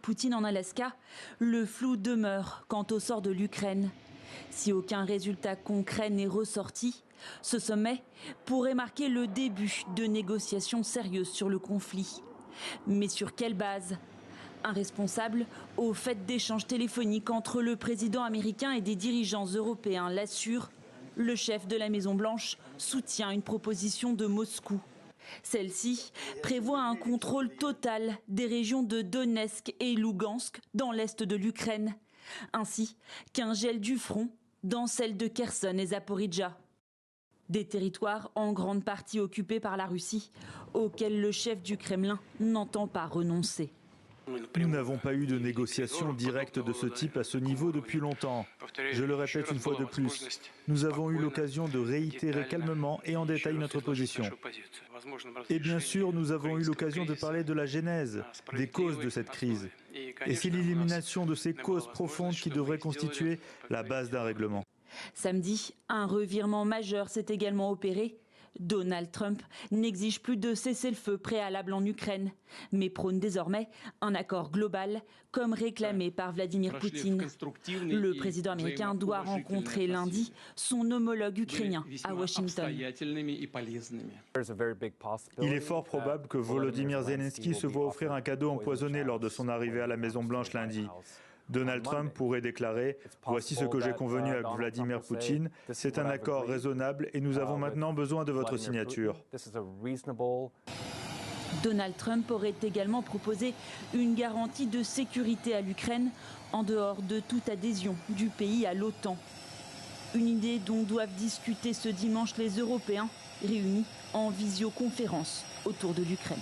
Poutine en Alaska, le flou demeure quant au sort de l'Ukraine. Si aucun résultat concret n'est ressorti, ce sommet pourrait marquer le début de négociations sérieuses sur le conflit. Mais sur quelle base ? Un responsable au fait d'échanges téléphoniques entre le président américain et des dirigeants européens l'assure. Le chef de la Maison-Blanche soutient une proposition de Moscou. Celle-ci prévoit un contrôle total des régions de Donetsk et Lougansk dans l'est de l'Ukraine, ainsi qu'un gel du front dans celle de Kherson et Zaporijjia. Des territoires en grande partie occupés par la Russie, auxquels le chef du Kremlin n'entend pas renoncer. Nous n'avons pas eu de négociation directe de ce type à ce niveau depuis longtemps. Je le répète une fois de plus, nous avons eu l'occasion de réitérer calmement et en détail notre position. Et bien sûr, nous avons eu l'occasion de parler de la genèse, des causes de cette crise. Et c'est l'élimination de ces causes profondes qui devrait constituer la base d'un règlement. Samedi, un revirement majeur s'est également opéré. Donald Trump n'exige plus de cessez-le-feu préalable en Ukraine, mais prône désormais un accord global, comme réclamé par Vladimir Poutine. Le président américain doit rencontrer lundi son homologue ukrainien à Washington. Il est fort probable que Volodymyr Zelensky se voit offrir un cadeau empoisonné lors de son arrivée à la Maison-Blanche lundi. Donald Trump pourrait déclarer « Voici ce que j'ai convenu avec Vladimir Poutine, c'est un accord raisonnable et nous avons maintenant besoin de votre signature ». Donald Trump aurait également proposé une garantie de sécurité à l'Ukraine en dehors de toute adhésion du pays à l'OTAN. Une idée dont doivent discuter ce dimanche les Européens réunis en visioconférence autour de l'Ukraine.